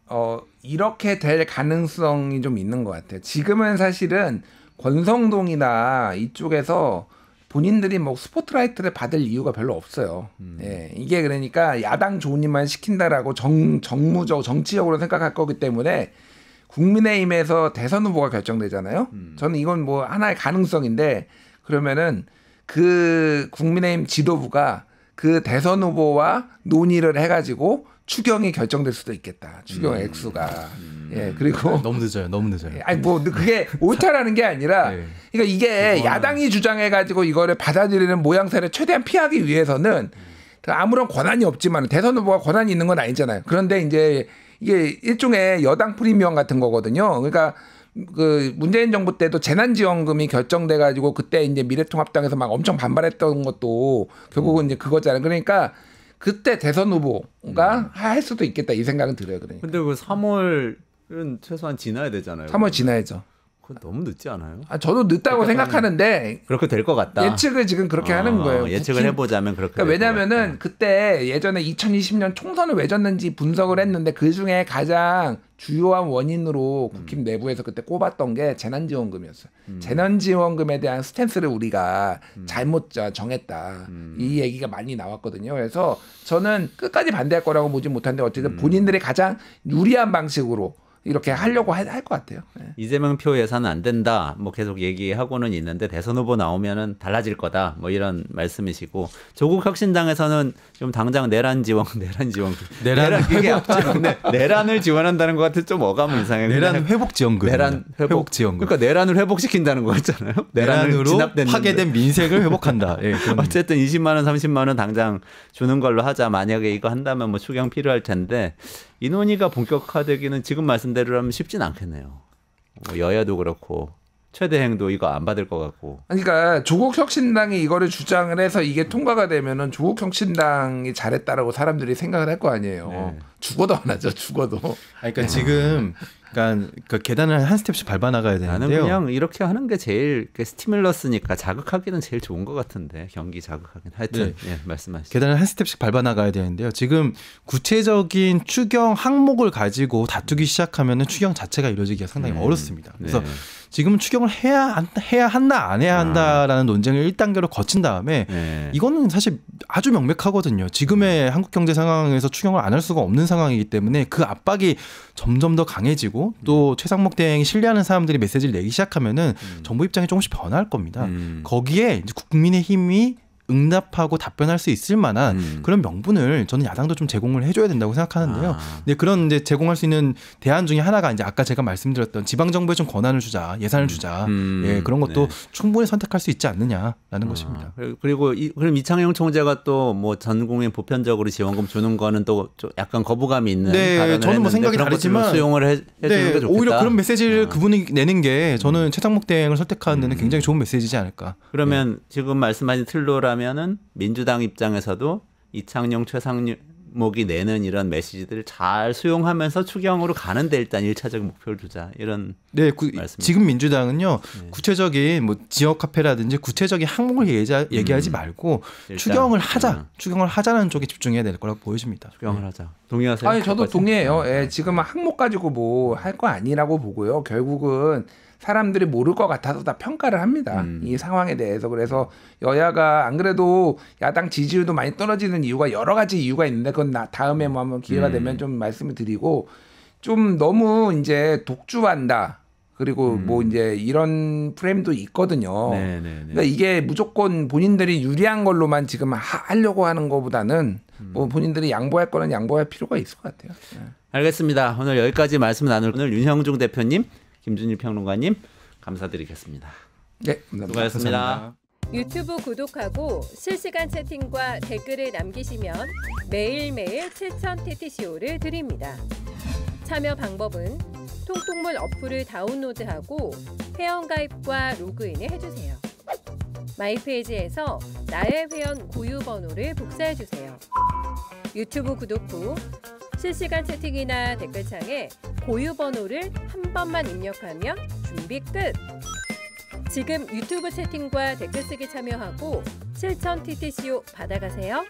이렇게 될 가능성이 좀 있는 것 같아요. 지금은 사실은 권성동이나 이쪽에서 본인들이 뭐 스포트라이트를 받을 이유가 별로 없어요. 예, 이게 그러니까 야당 좋은 일만 시킨다라고 정치적으로 생각할 거기 때문에 국민의힘에서 대선 후보가 결정되잖아요. 저는 이건 뭐 하나의 가능성인데 그러면은 그 국민의힘 지도부가 그 대선 후보와 논의를 해가지고 추경이 결정될 수도 있겠다. 추경 액수가. 예, 그리고 너무 늦어요. 아니 뭐 그게 옳다라는 게 아니라, 그러니까 이게 야당이 주장해가지고 이거를 받아들이는 모양새를 최대한 피하기 위해서는 아무런 권한이 없지만 대선 후보가 권한이 있는 건 아니잖아요. 그런데 이제 이게 일종의 여당 프리미엄 같은 거거든요. 그러니까 그 문재인 정부 때도 재난지원금이 결정돼가지고 그때 이제 미래통합당에서 막 엄청 반발했던 것도 결국은 이제 그거잖아요. 그러니까 그때 대선 후보가 할 수도 있겠다 이 생각은 들어요. 그러니까. 근데 그 3월은 최소한 지나야 되잖아요. 3월 지나야죠. 그건 너무 늦지 않아요? 저도 늦다고 생각하는데 그렇게 될 것 같다. 예측을 지금 그렇게 하는 거예요. 예측을 해보자면 그렇게. 그러니까 왜냐하면은 그때 예전에 2020년 총선을 왜 졌는지 분석을 했는데 그 중에 가장 주요한 원인으로 국힘 내부에서 그때 꼽았던 게 재난지원금이었어요. 재난지원금에 대한 스탠스를 우리가 잘못 정했다. 이 얘기가 많이 나왔거든요. 그래서 저는 끝까지 반대할 거라고 보지 못하는데 어쨌든 본인들이 가장 유리한 방식으로 이렇게 하려고 할 것 같아요. 네. 이재명 표 예산은 안 된다. 뭐 계속 얘기하고는 있는데 대선 후보 나오면은 달라질 거다. 뭐 이런 말씀이시고 조국 혁신당에서는 좀 당장 내란 지원 이게 약간 내란을 지원한다는 것 같아 좀 어감은 이상해. 내란 회복 지원금. 내란 회복 지원금. 그러니까 내란을 회복시킨다는 거였잖아요. 내란으로 파괴된 민색을 회복한다. 예, 어쨌든 20만 원, 30만 원 당장 주는 걸로 하자. 만약에 이거 한다면 뭐 추경 필요할 텐데 이 논의가 본격화되기는 지금 말씀대로라면 쉽진 않겠네요. 뭐 여야도 그렇고 최대행도 이거 안 받을 것 같고. 그러니까 조국 혁신당이 이거를 주장을 해서 이게 통과가 되면은 조국 혁신당이 잘했다라고 사람들이 생각을 할 거 아니에요. 네. 죽어도 안 하죠. 죽어도. 그러니까 지금 그러니까 계단을 한 스텝씩 밟아 나가야 되는데요. 나는 그냥 이렇게 하는 게 제일 스티뮬러스니까 자극하기는 제일 좋은 것 같은데 경기 자극하긴. 하여튼 네. 말씀하시죠. 계단을 한 스텝씩 밟아 나가야 되는데요. 지금 구체적인 추경 항목을 가지고 다투기 시작하면은 추경 자체가 이루어지기가 상당히 어렵습니다. 그래서 지금은 추경을 해야 한다 안 해야 한다라는 논쟁을 1단계로 거친 다음에 이거는 사실 아주 명백하거든요. 지금의 한국 경제 상황에서 추경을 안 할 수가 없는 상황이기 때문에 그 압박이 점점 더 강해지고 또 최상목 대행이 신뢰하는 사람들이 메시지를 내기 시작하면은 정부 입장이 조금씩 변할 겁니다. 거기에 이제 국민의힘이 응답하고 답변할 수 있을 만한 그런 명분을 저는 야당도 좀 제공을 해줘야 된다고 생각하는데요. 근데 그런 이제 제공할 수 있는 대안 중에 하나가 이제 아까 제가 말씀드렸던 지방 정부에 좀 권한을 주자, 예산을 주자, 예, 그런 것도 충분히 선택할 수 있지 않느냐라는 것입니다. 그리고 그럼 이창용 총재가 또 뭐 전 국민 보편적으로 지원금 주는 거는 또 좀 약간 거부감이 있는. 네, 저는 뭐 생각이 다르지만 수용을 해주는 게 좋겠다. 오히려 그런 메시지를 그분이 내는 게 저는 최상목 대행을 설득하는 데는 굉장히 좋은 메시지지 않을까. 그러면 지금 말씀하신 틀로라면은 민주당 입장에서도 이창용 최상목이 내는 이런 메시지들을 잘 수용하면서 추경으로 가는데 일단 1차적인 목표를 두자 이런. 네, 지금 민주당은요 구체적인 뭐 지역 화폐라든지 구체적인 항목을 얘기하지 말고 추경을 하자는 쪽에 집중해야 될 거라고 보여집니다. 추경을 하자. 동의하세요? 아니 저도 동의해요. 예, 지금은 항목 가지고 뭐 할 거 아니라고 보고요. 결국은 사람들이 모를 것 같아서 다 평가를 합니다. 이 상황에 대해서. 그래서 여야가 안 그래도 야당 지지율도 많이 떨어지는 이유가 여러 가지 이유가 있는데 그건 다음에 뭐 한번 기회가 되면 좀 말씀을 드리고 좀 너무 이제 독주한다. 그리고 뭐 이제 이런 프레임도 있거든요. 그러니까 이게 무조건 본인들이 유리한 걸로만 지금 하려고 하는 것보다는 뭐 본인들이 양보할 거는 양보할 필요가 있을 것 같아요. 네. 알겠습니다. 오늘 여기까지 말씀 나눌 오늘 윤형중 대표님, 김준일 평론가님 감사드리겠습니다. 네, 감사합니다. 수고하셨습니다. 유튜브 구독하고 실시간 채팅과 댓글을 남기시면 매일매일 7천 TTCO를 드립니다. 참여 방법은 통통물 어플을 다운로드하고 회원가입과 로그인을 해주세요. 마이페이지에서 나의 회원 고유 번호를 복사해주세요. 유튜브 구독 후 실시간 채팅이나 댓글창에 고유 번호를 한 번만 입력하면 준비 끝! 지금 유튜브 채팅과 댓글 쓰기 참여하고 실천 TTCO 받아가세요.